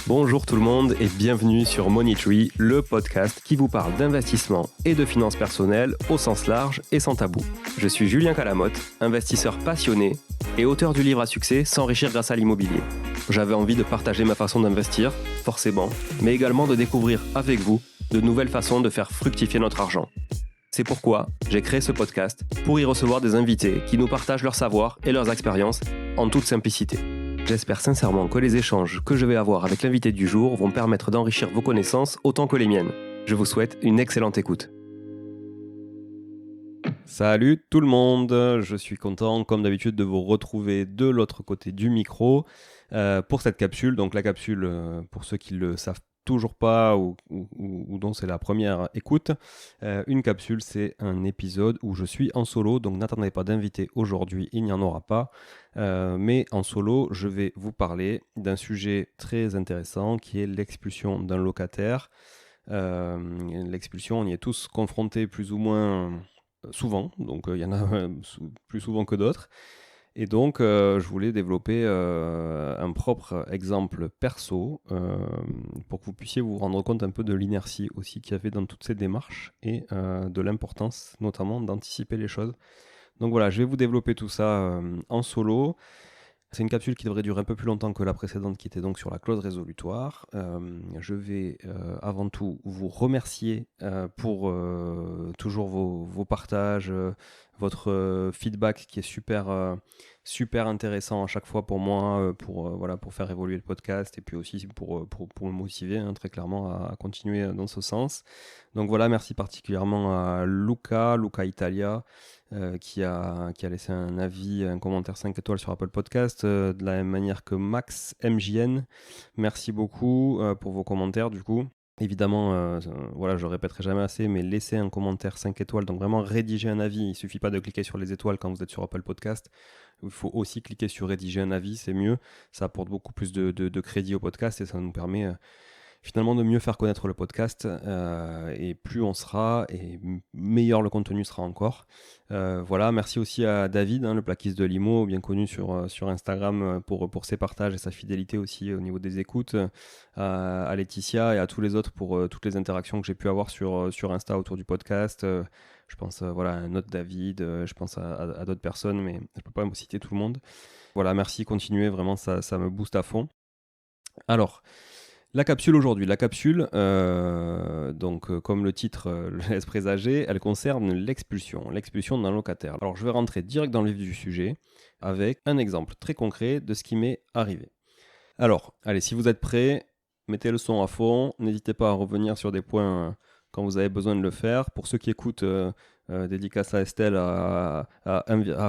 Bonjour tout le monde et bienvenue sur Money Tree, le podcast qui vous parle d'investissement et de finances personnelles au sens large et sans tabou. Je suis Julien Calamotte, investisseur passionné et auteur du livre à succès S'enrichir grâce à l'immobilier. J'avais envie de partager ma façon d'investir, forcément, mais également de découvrir avec vous de nouvelles façons de faire fructifier notre argent. C'est pourquoi j'ai créé ce podcast pour y recevoir des invités qui nous partagent leur savoir et leurs expériences en toute simplicité. J'espère sincèrement que les échanges que je vais avoir avec l'invité du jour vont permettre d'enrichir vos connaissances autant que les miennes. Je vous souhaite une excellente écoute. Salut tout le monde, je suis content comme d'habitude de vous retrouver de l'autre côté du micro pour cette capsule. Donc la capsule, pour ceux qui ne le savent toujours pas ou dont c'est la première écoute, une capsule c'est un épisode où je suis en solo, donc n'attendez pas d'invité aujourd'hui, il n'y en aura pas, mais en solo je vais vous parler d'un sujet très intéressant qui est l'expulsion d'un locataire. L'expulsion, on y est tous confrontés plus ou moins souvent, donc il y en a plus souvent que d'autres. Et donc, je voulais développer un propre exemple perso pour que vous puissiez vous rendre compte un peu de l'inertie aussi qu'il y avait dans toutes ces démarches et de l'importance notamment d'anticiper les choses. Donc voilà, je vais vous développer tout ça en solo. C'est une capsule qui devrait durer un peu plus longtemps que la précédente qui était donc sur la clause résolutoire. Je vais avant tout vous remercier pour toujours vos partages, votre feedback qui est super intéressant à chaque fois pour moi, pour faire évoluer le podcast et puis aussi pour me motiver très clairement à continuer dans ce sens. Donc voilà, merci particulièrement à Luca Italia, qui a laissé un avis, un commentaire 5 étoiles sur Apple Podcast, de la même manière que Max MJN. Merci beaucoup pour vos commentaires du coup. Évidemment, je ne répéterai jamais assez, mais laissez un commentaire 5 étoiles, donc vraiment rédiger un avis. Il ne suffit pas de cliquer sur les étoiles quand vous êtes sur Apple Podcast. Il faut aussi cliquer sur rédiger un avis, c'est mieux. Ça apporte beaucoup plus de crédit au podcast et ça nous permet finalement de mieux faire connaître le podcast, et plus on sera et meilleur le contenu sera encore. Voilà, merci aussi à David, le plaquiste de Limo, bien connu sur Instagram pour ses partages et sa fidélité aussi au niveau des écoutes, à Laetitia et à tous les autres pour toutes les interactions que j'ai pu avoir sur Insta autour du podcast. Je pense à un autre David, je pense à d'autres personnes, mais je ne peux pas me citer tout le monde. Voilà, merci, continuez, vraiment ça me booste à fond. Alors, la capsule aujourd'hui. La capsule, comme le titre le laisse présager, elle concerne l'expulsion d'un locataire. Alors je vais rentrer direct dans le vif du sujet avec un exemple très concret de ce qui m'est arrivé. Alors, allez, si vous êtes prêts, mettez le son à fond, n'hésitez pas à revenir sur des points quand vous avez besoin de le faire. Pour ceux qui écoutent, dédicace à Estelle à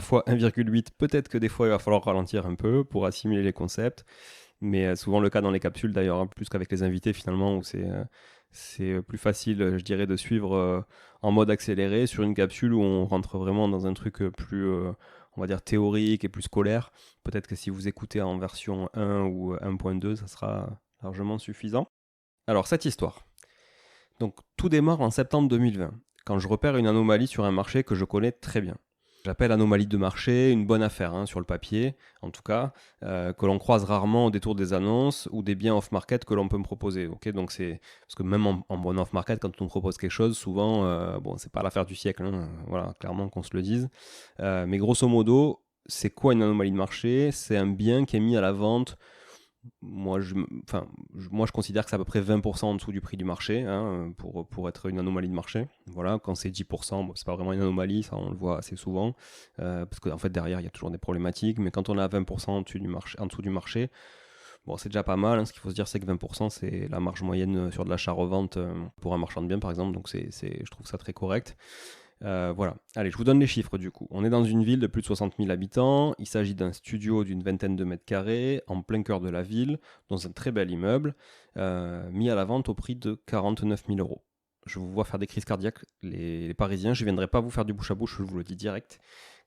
fois 1,8, peut-être que des fois il va falloir ralentir un peu pour assimiler les concepts. Mais souvent le cas dans les capsules d'ailleurs, plus qu'avec les invités finalement, où c'est plus facile, je dirais, de suivre en mode accéléré sur une capsule où on rentre vraiment dans un truc plus, on va dire, théorique et plus scolaire. Peut-être que si vous écoutez en version 1 ou 1.2, ça sera largement suffisant. Alors, cette histoire. Donc, tout démarre en septembre 2020, quand je repère une anomalie sur un marché que je connais très bien. J'appelle anomalie de marché une bonne affaire, sur le papier, en tout cas, que l'on croise rarement au détour des annonces ou des biens off-market que l'on peut me proposer. Okay, donc parce que même en bon off-market, quand on me propose quelque chose, souvent, c'est pas l'affaire du siècle, voilà, clairement qu'on se le dise. Mais grosso modo, c'est quoi une anomalie de marché ? C'est un bien qui est mis à la vente. Moi, je considère que c'est à peu près 20% en dessous du prix du marché, pour être une anomalie de marché. Voilà, quand c'est 10%, c'est pas vraiment une anomalie, ça on le voit assez souvent, parce qu'en fait derrière il y a toujours des problématiques, mais quand on est à 20% en dessous du marché, c'est déjà pas mal. Ce qu'il faut se dire, c'est que 20% c'est la marge moyenne sur de l'achat-revente pour un marchand de biens par exemple, donc je trouve ça très correct. Voilà. Allez, je vous donne les chiffres du coup. On est dans une ville de plus de 60 000 habitants. Il s'agit d'un studio d'une vingtaine de mètres carrés en plein cœur de la ville, dans un très bel immeuble, mis à la vente au prix de 49 000 euros. Je vous vois faire des crises cardiaques, les Parisiens. Je ne viendrai pas vous faire du bouche à bouche, je vous le dis direct.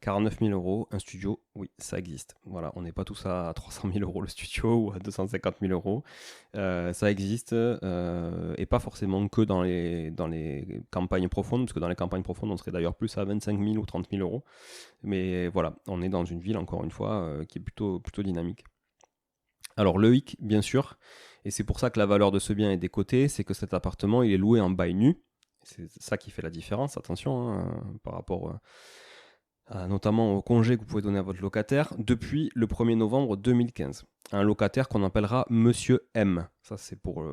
49 000 euros, un studio, oui, ça existe. Voilà, on n'est pas tous à 300 000 euros le studio ou à 250 000 euros. Ça existe, et pas forcément que dans les campagnes profondes, parce que dans les campagnes profondes, on serait d'ailleurs plus à 25 000 ou 30 000 euros. Mais voilà, on est dans une ville, encore une fois, qui est plutôt dynamique. Alors le hic, bien sûr, Et c'est pour ça que la valeur de ce bien est décotée, c'est que cet appartement, il est loué en bail nu. C'est ça qui fait la différence, attention, par rapport notamment au congé que vous pouvez donner à votre locataire, depuis le 1er novembre 2015. Un locataire qu'on appellera Monsieur M. Ça, c'est pour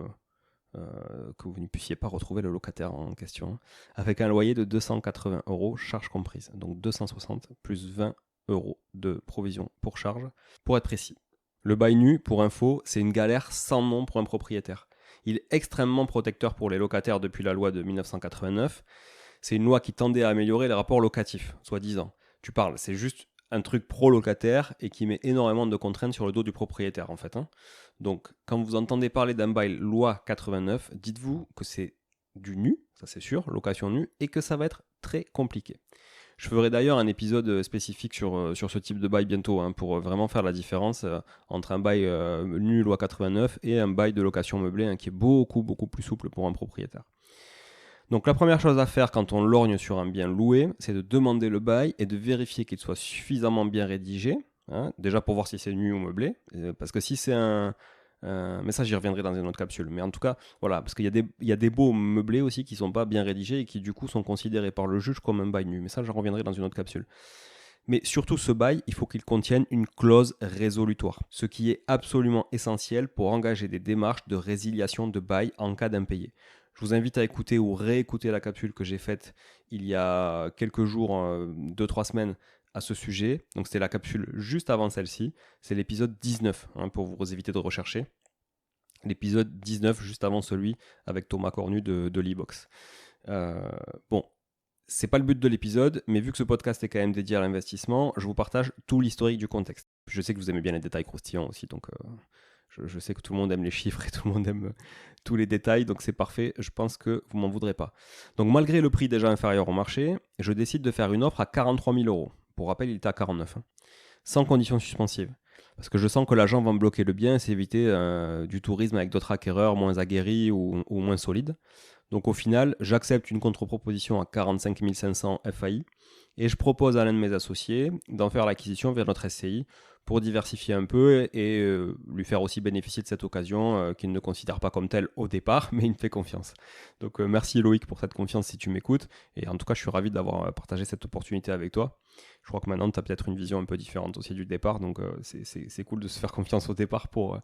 que vous ne puissiez pas retrouver le locataire en question, avec un loyer de 280 €, charges comprises. Donc 260 plus 20 € de provision pour charge, pour être précis. Le bail nu, pour info, c'est une galère sans nom pour un propriétaire. Il est extrêmement protecteur pour les locataires depuis la loi de 1989. C'est une loi qui tendait à améliorer les rapports locatifs, soi-disant. Tu parles, c'est juste un truc pro-locataire et qui met énormément de contraintes sur le dos du propriétaire, en fait. Donc, quand vous entendez parler d'un bail loi 89, dites-vous que c'est du nu, ça c'est sûr, location nue, et que ça va être très compliqué. Je ferai d'ailleurs un épisode spécifique sur ce type de bail bientôt, pour vraiment faire la différence entre un bail nu loi 89 et un bail de location meublée qui est beaucoup, beaucoup plus souple pour un propriétaire. Donc la première chose à faire quand on lorgne sur un bien loué, c'est de demander le bail et de vérifier qu'il soit suffisamment bien rédigé, déjà pour voir si c'est nu ou meublé, parce que si c'est mais ça j'y reviendrai dans une autre capsule, mais en tout cas, voilà, parce qu'il y a des baux meublés aussi qui sont pas bien rédigés et qui du coup sont considérés par le juge comme un bail nu, mais ça j'en reviendrai dans une autre capsule. Mais surtout ce bail, il faut qu'il contienne une clause résolutoire, ce qui est absolument essentiel pour engager des démarches de résiliation de bail en cas d'impayé. Je vous invite à écouter ou réécouter la capsule que j'ai faite il y a quelques jours, 2-3 semaines, à ce sujet. Donc c'était la capsule juste avant celle-ci. C'est l'épisode 19, pour vous éviter de rechercher. L'épisode 19, juste avant celui avec Thomas Cornu de l'e-box. Bon, c'est pas le but de l'épisode, mais vu que ce podcast est quand même dédié à l'investissement, je vous partage tout l'historique du contexte. Je sais que vous aimez bien les détails croustillants aussi, donc je sais que tout le monde aime les chiffres et tout le monde aime tous les détails, donc c'est parfait, je pense que vous m'en voudrez pas. Donc malgré le prix déjà inférieur au marché, je décide de faire une offre à 43 000 €. Pour rappel, il était à 49, sans conditions suspensives. Parce que je sens que l'agent va me bloquer le bien et c'est éviter du tourisme avec d'autres acquéreurs moins aguerris ou moins solides. Donc au final, j'accepte une contre-proposition à 45 500 FAI et je propose à l'un de mes associés d'en faire l'acquisition via notre SCI pour diversifier un peu et lui faire aussi bénéficier de cette occasion qu'il ne considère pas comme telle au départ, mais il me fait confiance. Donc merci Loïc pour cette confiance si tu m'écoutes. Et en tout cas, je suis ravi d'avoir partagé cette opportunité avec toi. Je crois que maintenant, tu as peut-être une vision un peu différente aussi du départ. Donc c'est cool de se faire confiance au départ pour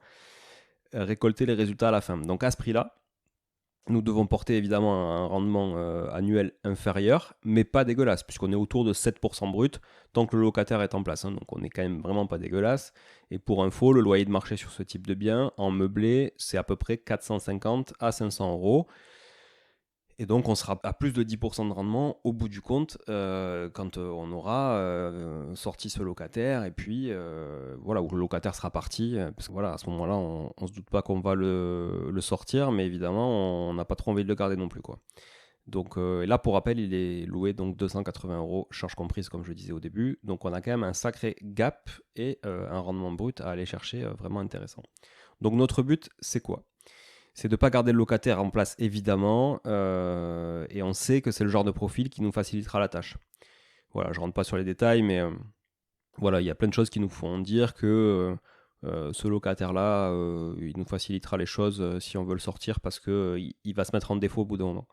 récolter les résultats à la fin. Donc à ce prix-là, nous devons porter évidemment un rendement annuel inférieur, mais pas dégueulasse, puisqu'on est autour de 7% brut tant que le locataire est en place. Donc on n'est quand même vraiment pas dégueulasse. Et pour info, le loyer de marché sur ce type de bien, en meublé, c'est à peu près 450 à 500 €. Et donc on sera à plus de 10% de rendement au bout du compte quand on aura sorti ce locataire et puis voilà, où le locataire sera parti, parce que voilà, à ce moment-là on ne se doute pas qu'on va le sortir, mais évidemment on n'a pas trop envie de le garder non plus, quoi. Donc là pour rappel il est loué donc 280 €, charges comprises comme je disais au début, donc on a quand même un sacré gap et un rendement brut à aller chercher vraiment intéressant. Donc notre but c'est quoi ? C'est de ne pas garder le locataire en place, évidemment, et on sait que c'est le genre de profil qui nous facilitera la tâche. Voilà, je ne rentre pas sur les détails, mais voilà, il y a plein de choses qui nous font dire que ce locataire-là, il nous facilitera les choses si on veut le sortir parce qu'il va se mettre en défaut au bout d'un moment.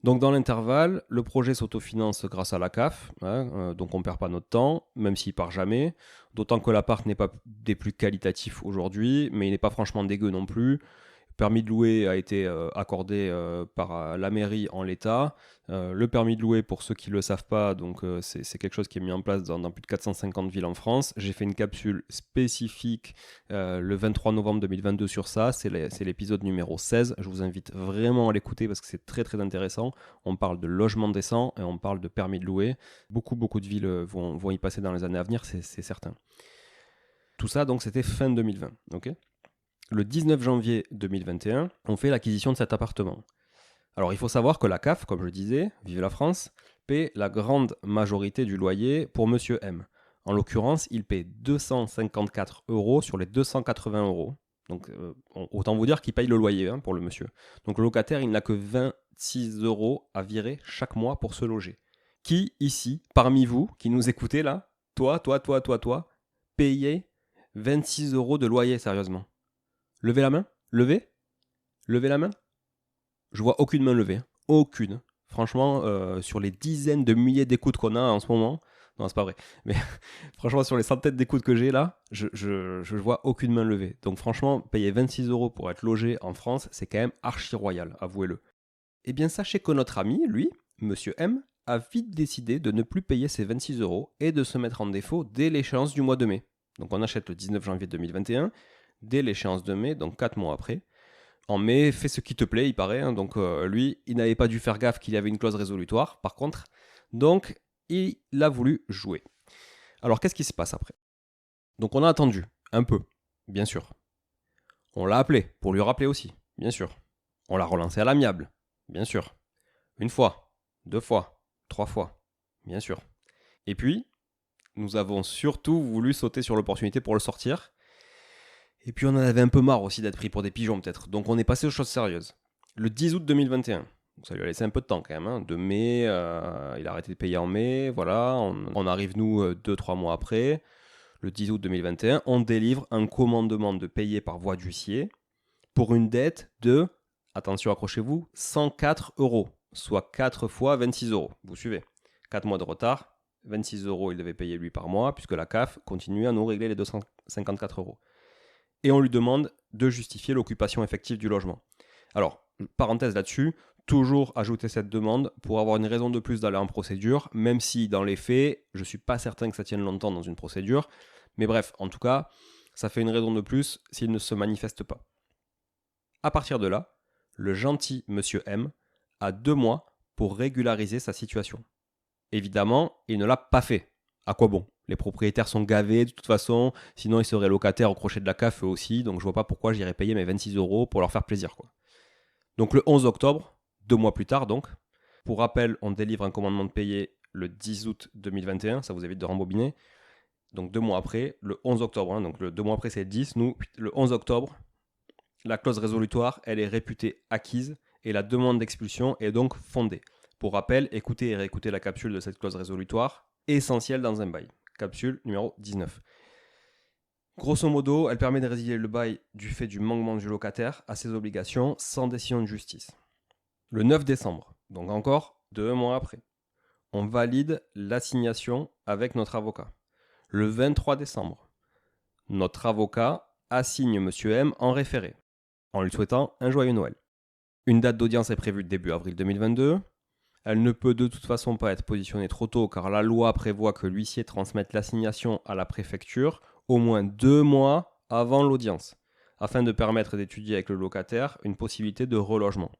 Donc dans l'intervalle, le projet s'autofinance grâce à la CAF, donc on ne perd pas notre temps, même s'il part jamais, d'autant que l'appart n'est pas des plus qualitatifs aujourd'hui, mais il n'est pas franchement dégueu non plus. Permis de louer a été accordé par la mairie en l'état. Le permis de louer, pour ceux qui ne le savent pas, donc, c'est quelque chose qui est mis en place dans plus de 450 villes en France. J'ai fait une capsule spécifique le 23 novembre 2022 sur ça. C'est l'épisode numéro 16. Je vous invite vraiment à l'écouter parce que c'est très très intéressant. On parle de logement décent et on parle de permis de louer. Beaucoup de villes vont y passer dans les années à venir, c'est certain. Tout ça, donc, c'était fin 2020. Ok ? Le 19 janvier 2021, on fait l'acquisition de cet appartement. Alors il faut savoir que la CAF, comme je disais, vive la France, paie la grande majorité du loyer pour Monsieur M. En l'occurrence, il paie 254 € sur les 280 €. Donc autant vous dire qu'il paye le loyer pour le monsieur. Donc le locataire, il n'a que 26 € à virer chaque mois pour se loger. Qui ici, parmi vous, qui nous écoutez là, toi, payez 26 € de loyer sérieusement ? Levez la main ? Levez la main. Je vois aucune main levée. Aucune. Franchement, sur les dizaines de milliers d'écoutes qu'on a en ce moment, non, c'est pas vrai, mais franchement, sur les centaines d'écoutes que j'ai là, je vois aucune main levée. Donc franchement, payer 26 € pour être logé en France, c'est quand même archi royal, avouez-le. Eh bien, sachez que notre ami, lui, Monsieur M, a vite décidé de ne plus payer ses 26 € et de se mettre en défaut dès l'échéance du mois de mai. Donc on achète le 19 janvier 2021, dès l'échéance de mai, donc 4 mois après. En mai, fais ce qui te plaît, il paraît. Donc lui, il n'avait pas dû faire gaffe qu'il y avait une clause résolutoire, par contre. Donc, il a voulu jouer. Alors, qu'est-ce qui se passe après? Donc, on a attendu, un peu, bien sûr. On l'a appelé, pour lui rappeler aussi, bien sûr. On l'a relancé à l'amiable, bien sûr. Une fois, 2 fois, 3 fois, bien sûr. Et puis, nous avons surtout voulu sauter sur l'opportunité pour le sortir. Et puis on en avait un peu marre aussi d'être pris pour des pigeons peut-être. Donc on est passé aux choses sérieuses. Le 10 août 2021. Donc ça lui a laissé un peu de temps quand même. Hein. De mai, il a arrêté de payer en mai. Voilà, on arrive nous 2-3 mois après. Le 10 août 2021, on délivre un commandement de payer par voie d'huissier pour une dette de, attention accrochez-vous, 104 €. Soit 4 fois 26 €. Vous suivez. 4 mois de retard, 26 € il devait payer lui par mois puisque la CAF continue à nous régler les 254 €. Et on lui demande de justifier l'occupation effective du logement. Alors, parenthèse là-dessus, toujours ajouter cette demande pour avoir une raison de plus d'aller en procédure, même si dans les faits, je ne suis pas certain que ça tienne longtemps dans une procédure. Mais bref, en tout cas, ça fait une raison de plus s'il ne se manifeste pas. À partir de là, le gentil monsieur M a 2 mois pour régulariser sa situation. Évidemment, il ne l'a pas fait. À quoi bon? Les propriétaires sont gavés de toute façon, sinon ils seraient locataires au crochet de la CAF eux aussi, donc je vois pas pourquoi j'irais payer mes 26 € pour leur faire plaisir, quoi. Donc le 11 octobre, 2 mois plus tard donc, pour rappel, on délivre un commandement de payer le 10 août 2021, ça vous évite de rembobiner. Donc 2 mois après, le 11 octobre, hein, donc le 2 mois après c'est le 10, nous, le 11 octobre, la clause résolutoire, elle est réputée acquise et la demande d'expulsion est donc fondée. Pour rappel, écoutez et réécoutez la capsule de cette clause résolutoire, essentielle dans un bail. Capsule numéro 19. Grosso modo, elle permet de résilier le bail du fait du manquement du locataire à ses obligations sans décision de justice. Le 9 décembre, donc encore 2 mois après, on valide l'assignation avec notre avocat. Le 23 décembre, notre avocat assigne M. M en référé, en lui souhaitant un joyeux Noël. Une date d'audience est prévue début avril 2022. Elle ne peut de toute façon pas être positionnée trop tôt car la loi prévoit que l'huissier transmette l'assignation à la préfecture au moins 2 mois avant l'audience, afin de permettre d'étudier avec le locataire une possibilité de relogement.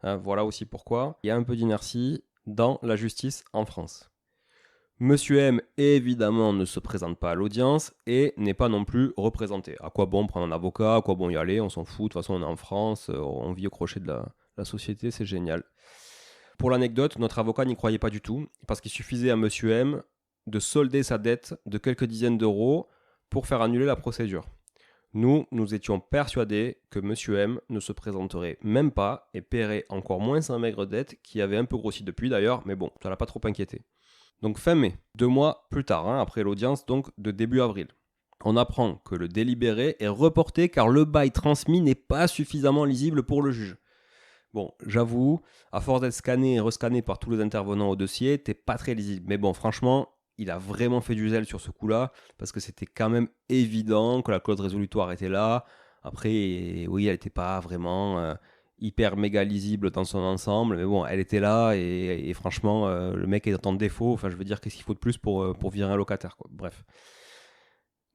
Voilà aussi pourquoi il y a un peu d'inertie dans la justice en France. Monsieur M, évidemment, ne se présente pas à l'audience et n'est pas non plus représenté. À quoi bon prendre un avocat? À quoi bon y aller? On s'en fout. De toute façon, on est en France, on vit au crochet de la société, c'est génial. Pour l'anecdote, notre avocat n'y croyait pas du tout, parce qu'il suffisait à Monsieur M de solder sa dette de quelques dizaines d'euros pour faire annuler la procédure. Nous étions persuadés que Monsieur M ne se présenterait même pas et paierait encore moins sa maigre dette qui avait un peu grossi depuis d'ailleurs, mais bon, ça l'a pas trop inquiété. Donc fin mai, 2 mois plus tard, après l'audience donc de début avril, on apprend que le délibéré est reporté car le bail transmis n'est pas suffisamment lisible pour le juge. Bon, j'avoue, à force d'être scanné et rescanné par tous les intervenants au dossier, t'es pas très lisible. Mais bon, franchement, il a vraiment fait du zèle sur ce coup-là, parce que c'était quand même évident que la clause résolutoire était là. Après, oui, elle n'était pas vraiment hyper méga lisible dans son ensemble, mais bon, elle était là, et franchement, le mec est en défaut. Enfin, je veux dire, qu'est-ce qu'il faut de plus pour virer un locataire, quoi. Bref.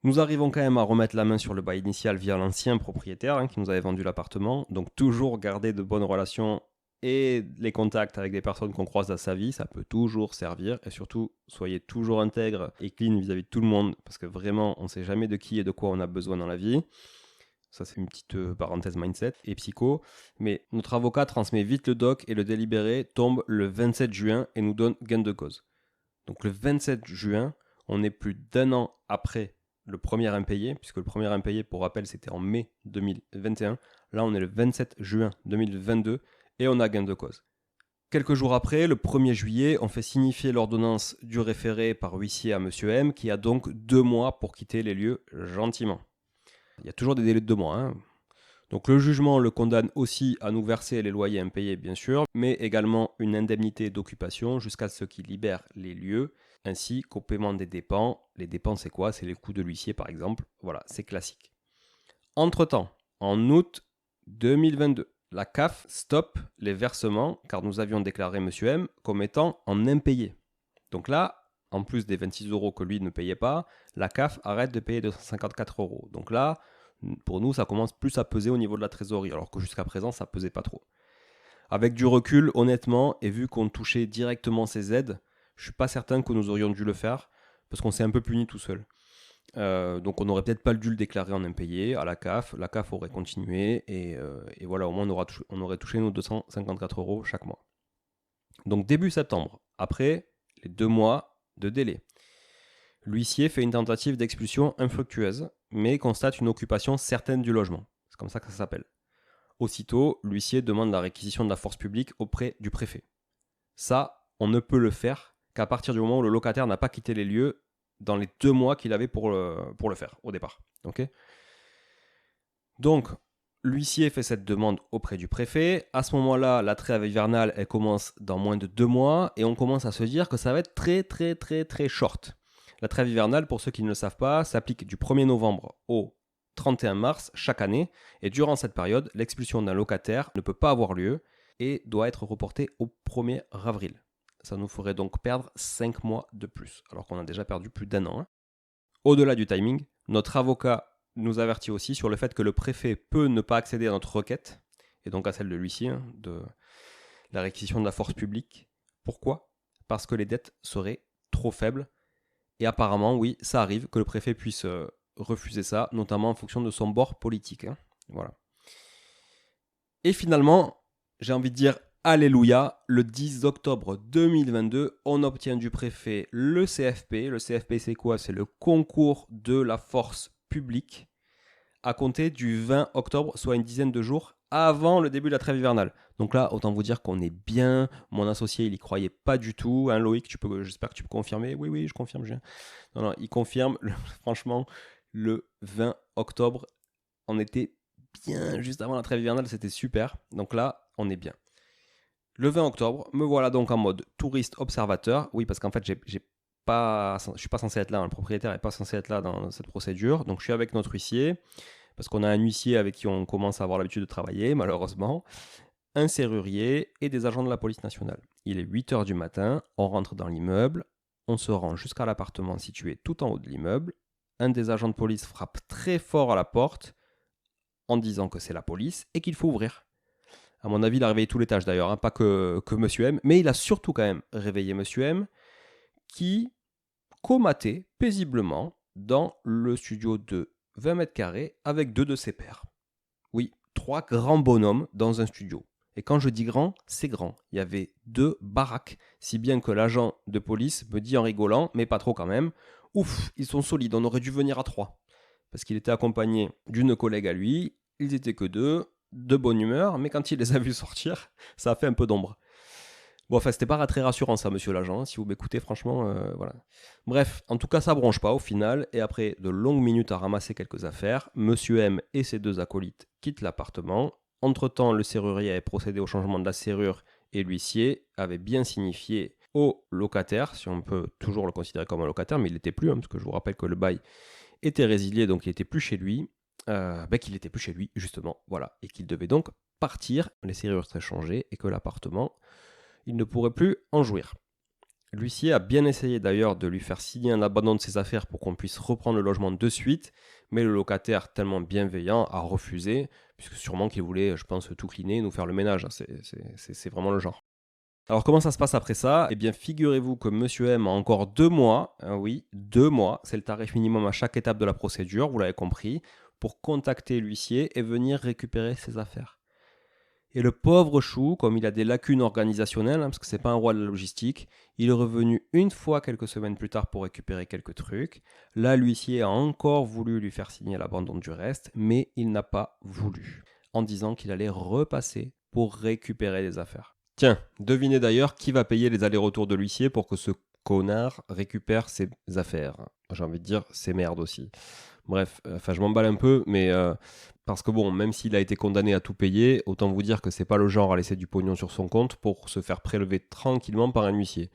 Nous arrivons quand même à remettre la main sur le bail initial via l'ancien propriétaire qui nous avait vendu l'appartement. Donc toujours garder de bonnes relations et les contacts avec des personnes qu'on croise dans sa vie, ça peut toujours servir. Et surtout, soyez toujours intègre et clean vis-à-vis de tout le monde, parce que vraiment, on ne sait jamais de qui et de quoi on a besoin dans la vie. Ça, c'est une petite parenthèse mindset et psycho. Mais notre avocat transmet vite le doc et le délibéré tombe le 27 juin et nous donne gain de cause. Donc le 27 juin, on est plus d'1 an après le premier impayé, puisque le premier impayé, pour rappel, c'était en mai 2021. Là, on est le 27 juin 2022 et on a gain de cause. Quelques jours après, le 1er juillet, on fait signifier l'ordonnance du référé par huissier à Monsieur M, qui a donc 2 mois pour quitter les lieux gentiment. Il y a toujours des délais de 2 mois. Donc Donc le jugement le condamne aussi à nous verser les loyers impayés, bien sûr, mais également une indemnité d'occupation jusqu'à ce qu'il libère les lieux, ainsi qu'au paiement des dépenses. Les dépenses, c'est quoi? C'est les coûts de l'huissier, par exemple. Voilà, c'est classique. Entre-temps, en août 2022, la CAF stoppe les versements car nous avions déclaré M. M comme étant en impayé. Donc là, en plus des 26 € que lui ne payait pas, la CAF arrête de payer 254 €. Donc là, pour nous, ça commence plus à peser au niveau de la trésorerie, alors que jusqu'à présent, ça pesait pas trop. Avec du recul, honnêtement, et vu qu'on touchait directement ces aides, je suis pas certain que nous aurions dû le faire, parce qu'on s'est un peu puni tout seul. Donc on n'aurait peut-être pas dû le déclarer en impayé à la CAF aurait continué, et voilà, au moins on aurait touché nos 254 € chaque mois. Donc début septembre, après les 2 mois de délai, l'huissier fait une tentative d'expulsion infructueuse, mais constate une occupation certaine du logement. C'est comme ça que ça s'appelle. Aussitôt, l'huissier demande la réquisition de la force publique auprès du préfet. Ça, on ne peut le faire qu'à partir du moment où le locataire n'a pas quitté les lieux dans les 2 mois qu'il avait pour le faire au départ. Okay. Donc, l'huissier fait cette demande auprès du préfet. À ce moment-là, la trêve hivernale, elle commence dans moins de 2 mois et on commence à se dire que ça va être très très très très short. La trêve hivernale, pour ceux qui ne le savent pas, s'applique du 1er novembre au 31 mars chaque année, et durant cette période, l'expulsion d'un locataire ne peut pas avoir lieu et doit être reportée au 1er avril. Ça nous ferait donc perdre 5 mois de plus, alors qu'on a déjà perdu plus d'1 an. Au-delà du timing, notre avocat nous avertit aussi sur le fait que le préfet peut ne pas accéder à notre requête, et donc à celle de l'huissier, de la réquisition de la force publique. Pourquoi ? Parce que les dettes seraient trop faibles. Et apparemment, oui, ça arrive que le préfet puisse refuser ça, notamment en fonction de son bord politique. Voilà. Et finalement, j'ai envie de dire alléluia, le 10 octobre 2022, on obtient du préfet le CFP. Le CFP, c'est quoi ? C'est le concours de la force publique, à compter du 20 octobre, soit une dizaine de jours avant le début de la trêve hivernale. Donc là, autant vous dire qu'on est bien. Mon associé, il y croyait pas du tout. Hein, Loïc, j'espère que tu peux confirmer. Oui, je confirme. Non, il confirme. Franchement, le 20 octobre, on était bien juste avant la trêve hivernale. C'était super. Donc là, on est bien. Le 20 octobre, me voilà donc en mode touriste observateur. Oui, parce qu'en fait, je suis pas censé être là. Le propriétaire n'est pas censé être là dans cette procédure. Donc je suis avec notre huissier, parce qu'on a un huissier avec qui on commence à avoir l'habitude de travailler, malheureusement, un serrurier et des agents de la police nationale. Il est 8h du matin, on rentre dans l'immeuble, on se rend jusqu'à l'appartement situé tout en haut de l'immeuble. Un des agents de police frappe très fort à la porte en disant que c'est la police et qu'il faut ouvrir. À mon avis, il a réveillé tout l'étage d'ailleurs, pas que Monsieur M, mais il a surtout quand même réveillé Monsieur M, qui comatait paisiblement dans le studio de 20 mètres carrés avec 2 de ses pairs. Oui, 3 grands bonhommes dans un studio. Et quand je dis grand, c'est grand. Il y avait 2 baraques, si bien que l'agent de police me dit en rigolant, mais pas trop quand même, « Ouf, ils sont solides, on aurait dû venir à 3. » Parce qu'il était accompagné d'une collègue à lui, ils étaient que 2, de bonne humeur, mais quand il les a vus sortir, ça a fait un peu d'ombre. Bon, enfin, c'était pas très rassurant ça, monsieur l'agent, si vous m'écoutez, franchement, voilà. Bref, en tout cas, ça bronche pas au final, et après de longues minutes à ramasser quelques affaires, monsieur M et ses 2 acolytes quittent l'appartement. Entre-temps, le serrurier avait procédé au changement de la serrure, et l'huissier avait bien signifié au locataire, si on peut toujours le considérer comme un locataire, mais il l'était plus, parce que je vous rappelle que le bail était résilié, donc il n'était plus chez lui, qu'il n'était plus chez lui, justement, voilà, et qu'il devait donc partir, les serrures seraient changées, et que l'appartement, il ne pourrait plus en jouir. L'huissier a bien essayé d'ailleurs de lui faire signer un abandon de ses affaires pour qu'on puisse reprendre le logement de suite, mais le locataire, tellement bienveillant, a refusé, puisque sûrement qu'il voulait, je pense, tout cleaner, nous faire le ménage. C'est vraiment le genre. Alors comment ça se passe après ça ? Eh bien, figurez-vous que Monsieur M a encore 2 mois, oui, 2 mois, c'est le tarif minimum à chaque étape de la procédure, vous l'avez compris, pour contacter l'huissier et venir récupérer ses affaires. Et le pauvre Chou, comme il a des lacunes organisationnelles, parce que c'est pas un roi de la logistique, il est revenu une fois quelques semaines plus tard pour récupérer quelques trucs. Là, l'huissier a encore voulu lui faire signer l'abandon du reste, mais il n'a pas voulu, en disant qu'il allait repasser pour récupérer les affaires. Tiens, devinez d'ailleurs qui va payer les allers-retours de l'huissier pour que ce connard récupère ses affaires. J'ai envie de dire ses merdes aussi. Bref, je m'emballe un peu, mais Parce que bon, même s'il a été condamné à tout payer, autant vous dire que c'est pas le genre à laisser du pognon sur son compte pour se faire prélever tranquillement par un huissier.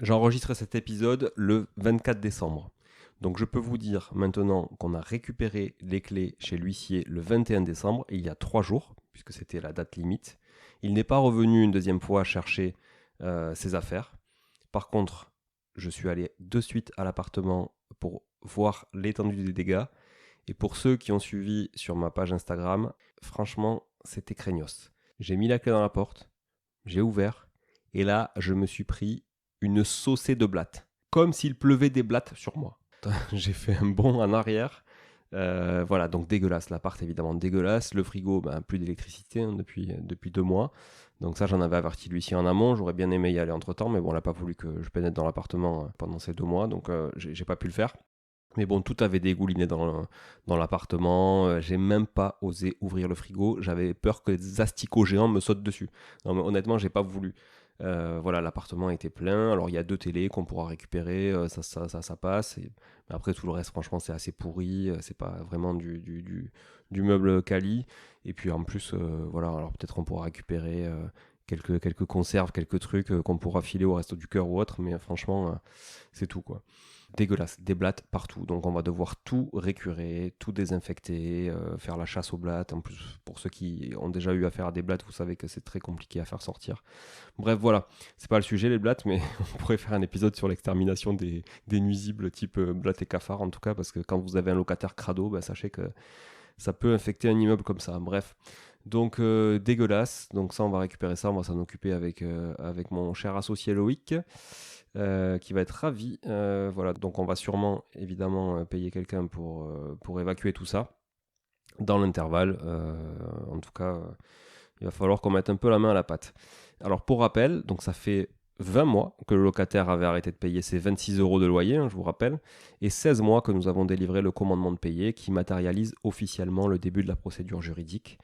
J'enregistre cet épisode le 24 décembre. Donc je peux vous dire maintenant qu'on a récupéré les clés chez l'huissier le 21 décembre, il y a 3 jours, puisque c'était la date limite. Il n'est pas revenu une deuxième fois chercher ses affaires. Par contre, je suis allé de suite à l'appartement pour voir l'étendue des dégâts. Et pour ceux qui ont suivi sur ma page Instagram, franchement, c'était craignos. J'ai mis la clé dans la porte, j'ai ouvert, et là, je me suis pris une saucée de blattes. Comme s'il pleuvait des blattes sur moi. J'ai fait un bond en arrière. Voilà, donc dégueulasse. L'appart, évidemment, dégueulasse. Le frigo, plus d'électricité depuis 2 mois. Donc ça, j'en avais averti l'huissier en amont. J'aurais bien aimé y aller entre-temps, mais bon, on n'a pas voulu que je pénètre dans l'appartement pendant ces 2 mois, donc j'ai pas pu le faire. Mais bon, tout avait dégouliné dans l'appartement. J'ai même pas osé ouvrir le frigo. J'avais peur que des asticots géants me sautent dessus. Non, mais honnêtement, j'ai pas voulu. Voilà, l'appartement était plein. Alors, il y a 2 télés qu'on pourra récupérer. Ça passe. Mais après, tout le reste, franchement, c'est assez pourri. C'est pas vraiment du meuble quali. Et puis, en plus, voilà, alors peut-être on pourra récupérer quelques conserves, quelques trucs qu'on pourra filer au resto du cœur ou autre. Mais franchement, c'est tout, quoi. Dégueulasse, des blattes partout. Donc on va devoir tout récurer, tout désinfecter, faire la chasse aux blattes. En plus, pour ceux qui ont déjà eu affaire à des blattes, vous savez que c'est très compliqué à faire sortir. Bref, voilà, c'est pas le sujet les blattes, mais on pourrait faire un épisode sur l'extermination des nuisibles type blattes et cafards en tout cas, parce que quand vous avez un locataire crado, sachez que ça peut infecter un immeuble comme ça. Bref. Donc dégueulasse, donc ça on va récupérer ça, on va s'en occuper avec mon cher associé Loïc. Qui va être ravi. Voilà, donc on va sûrement évidemment payer quelqu'un pour évacuer tout ça. Dans l'intervalle, en tout cas, il va falloir qu'on mette un peu la main à la pâte. Alors pour rappel, donc ça fait 20 mois que le locataire avait arrêté de payer ses 26 € de loyer, je vous rappelle, et 16 mois que nous avons délivré le commandement de payer qui matérialise officiellement le début de la procédure juridique.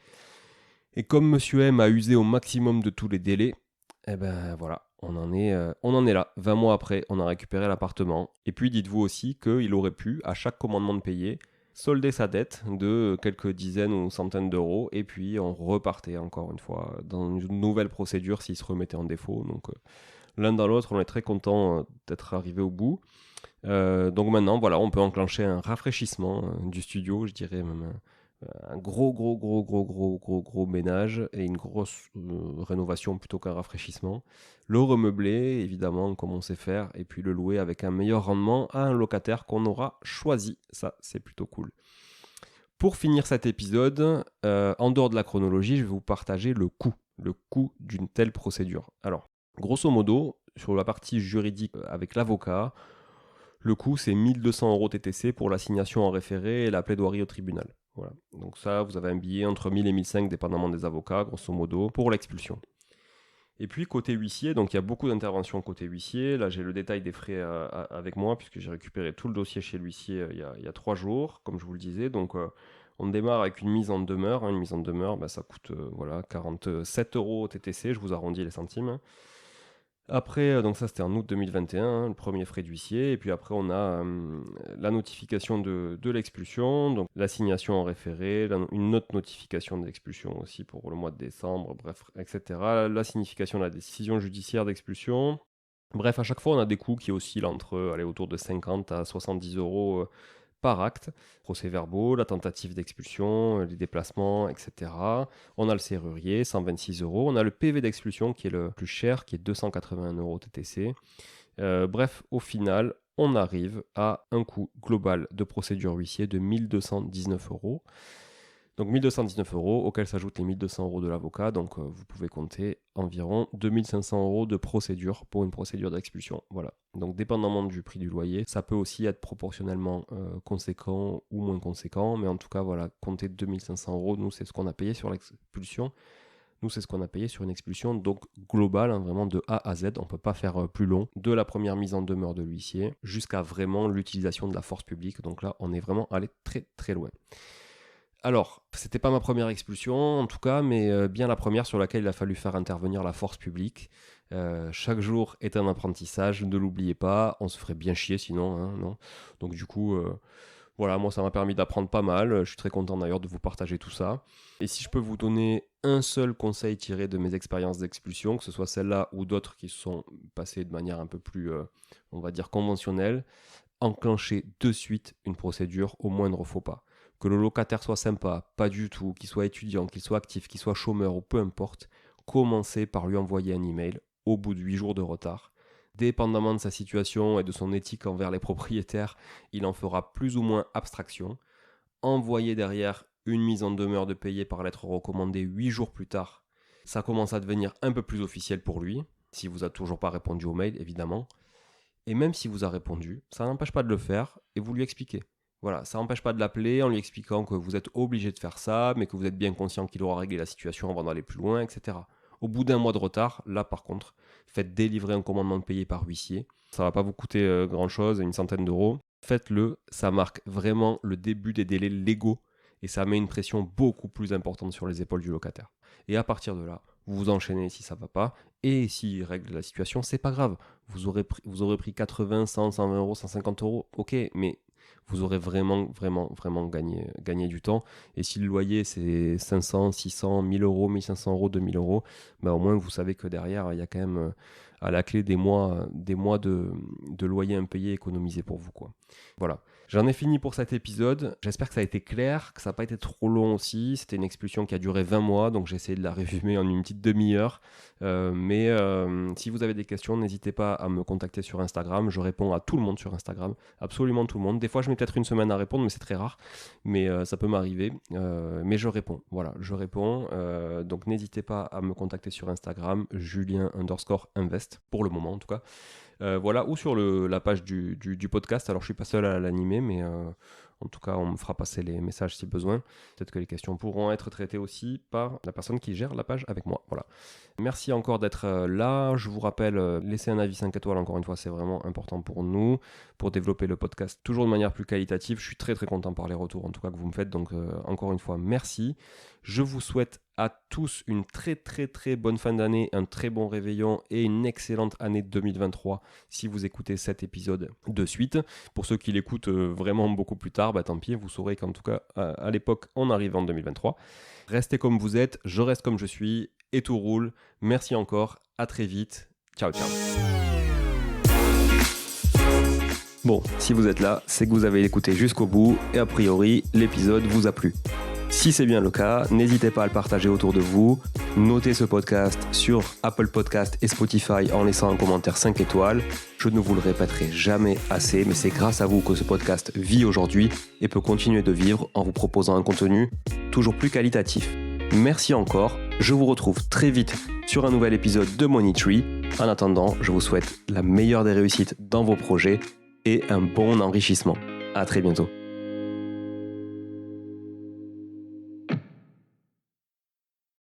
Et comme Monsieur M a usé au maximum de tous les délais, eh ben voilà, on en est là. 20 mois après, on a récupéré l'appartement. Et puis dites-vous aussi qu'il aurait pu, à chaque commandement de payer, solder sa dette de quelques dizaines ou centaines d'euros. Et puis on repartait encore une fois dans une nouvelle procédure s'il se remettait en défaut. Donc l'un dans l'autre, on est très content d'être arrivé au bout. Donc maintenant, voilà, on peut enclencher un rafraîchissement du studio, je dirais même un gros ménage et une grosse rénovation plutôt qu'un rafraîchissement. Le remeubler, évidemment, comme on sait faire, et puis le louer avec un meilleur rendement à un locataire qu'on aura choisi. Ça, c'est plutôt cool. Pour finir cet épisode, en dehors de la chronologie, je vais vous partager le coût d'une telle procédure. Alors, grosso modo, sur la partie juridique avec l'avocat, le coût, c'est 1200 € TTC pour l'assignation en référé et la plaidoirie au tribunal. Voilà. Donc ça, vous avez un billet entre 1000 et 1500, dépendamment des avocats, grosso modo, pour l'expulsion. Et puis, côté huissier, donc il y a beaucoup d'interventions côté huissier. Là, j'ai le détail des frais avec moi, puisque j'ai récupéré tout le dossier chez l'huissier il y a 3 jours, comme je vous le disais. Donc, on démarre avec une mise en demeure. Une mise en demeure, ça coûte 47 € TTC, je vous arrondis les centimes. Après, donc ça c'était en août 2021, le premier frais d'huissier, et puis après on a la notification de l'expulsion, donc l'assignation en référé, une autre notification d'expulsion aussi pour le mois de décembre, bref, etc. La signification de la décision judiciaire d'expulsion. Bref, à chaque fois on a des coûts qui oscillent entre autour de 50 à 70 € par acte, procès-verbaux, la tentative d'expulsion, les déplacements, etc. On a le serrurier, 126 €. On a le PV d'expulsion qui est le plus cher, qui est 281 € TTC. Bref, au final, on arrive à un coût global de procédure huissier de 1219 €. Donc 1219 € auxquels s'ajoutent les 1200 € de l'avocat, donc vous pouvez compter environ 2500 € de procédure pour une procédure d'expulsion. Voilà. Donc dépendamment du prix du loyer, ça peut aussi être proportionnellement conséquent ou moins conséquent, mais en tout cas voilà, comptez 2500 €, nous c'est ce qu'on a payé sur l'expulsion. Nous, c'est ce qu'on a payé sur une expulsion donc globale, vraiment de A à Z. On ne peut pas faire plus long, de la première mise en demeure de l'huissier jusqu'à vraiment l'utilisation de la force publique. Donc là, on est vraiment allé très très loin. Alors, c'était pas ma première expulsion en tout cas, mais bien la première sur laquelle il a fallu faire intervenir la force publique. Chaque jour est un apprentissage, ne l'oubliez pas, on se ferait bien chier sinon, hein, non. Donc du coup, Voilà, moi ça m'a permis d'apprendre pas mal, je suis très content d'ailleurs de vous partager tout ça. Et si je peux vous donner un seul conseil tiré de mes expériences d'expulsion, que ce soit celle-là ou d'autres qui se sont passées de manière un peu plus, on va dire, conventionnelle, enclenchez de suite une procédure au moindre faux pas. Que le locataire soit sympa, pas du tout, qu'il soit étudiant, qu'il soit actif, qu'il soit chômeur ou peu importe, commencez par lui envoyer un email au bout de 8 jours de retard. Dépendamment de sa situation et de son éthique envers les propriétaires, il en fera plus ou moins abstraction. Envoyez derrière une mise en demeure de payer par lettre recommandée 8 jours plus tard. Ça commence à devenir un peu plus officiel pour lui, s'il vous a toujours pas répondu au mail évidemment. Et même s'il vous a répondu, ça n'empêche pas de le faire et vous lui expliquez. Voilà, ça n'empêche pas de l'appeler en lui expliquant que vous êtes obligé de faire ça, mais que vous êtes bien conscient qu'il aura réglé la situation avant d'aller plus loin, etc. Au bout d'un mois de retard, là par contre, faites délivrer un commandement de payer par huissier. Ça ne va pas vous coûter grand-chose, une centaine d'euros. Faites-le, ça marque vraiment le début des délais légaux et ça met une pression beaucoup plus importante sur les épaules du locataire. Et à partir de là, vous vous enchaînez si ça ne va pas, et s'il règle la situation, c'est pas grave. Vous aurez pris 80, 100, 120 euros, 150 euros, ok, mais vous aurez vraiment gagné du temps. Et si le loyer c'est 500, 600, 1000 euros, 1500 euros, 2000 euros, bah au moins vous savez que derrière il y a quand même à la clé des mois de loyer impayé économisé pour vous, quoi. Voilà. J'en ai fini pour cet épisode. J'espère que ça a été clair, que ça n'a pas été trop long aussi. C'était une expulsion qui a duré 20 mois, donc j'ai essayé de la résumer en une petite demi-heure. Mais si vous avez des questions, n'hésitez pas à me contacter sur Instagram. Je réponds à tout le monde sur Instagram, absolument tout le monde. Des fois, je mets peut-être une semaine à répondre, mais c'est très rare. Mais ça peut m'arriver. Mais je réponds. Voilà, je réponds. Donc n'hésitez pas à me contacter sur Instagram, Julien_Invest, pour le moment en tout cas. Voilà, ou sur la page du podcast. Alors je suis pas seul à l'animer, mais en tout cas on me fera passer les messages si besoin. Peut-être que les questions pourront être traitées aussi par la personne qui gère la page avec moi. Voilà. Merci encore d'être là. Je vous rappelle, laissez un avis 5 étoiles, encore une fois, c'est vraiment important pour nous, pour développer le podcast toujours de manière plus qualitative. Je suis très très content par les retours en tout cas que vous me faites, donc encore une fois merci. Je vous souhaite à tous une très très très bonne fin d'année, un très bon réveillon et une excellente année 2023 si vous écoutez cet épisode de suite. Pour ceux qui l'écoutent vraiment beaucoup plus tard, bah tant pis, vous saurez qu'en tout cas à l'époque on arrive en 2023. Restez comme vous êtes, je reste comme je suis et tout roule. Merci encore, à très vite. Ciao ciao. Bon, si vous êtes là, c'est que vous avez écouté jusqu'au bout et a priori l'épisode vous a plu. Si c'est bien le cas, n'hésitez pas à le partager autour de vous. Notez ce podcast sur Apple Podcast et Spotify en laissant un commentaire 5 étoiles. Je ne vous le répéterai jamais assez, mais c'est grâce à vous que ce podcast vit aujourd'hui et peut continuer de vivre en vous proposant un contenu toujours plus qualitatif. Merci encore, je vous retrouve très vite sur un nouvel épisode de Money Tree. En attendant, je vous souhaite la meilleure des réussites dans vos projets et un bon enrichissement. À très bientôt.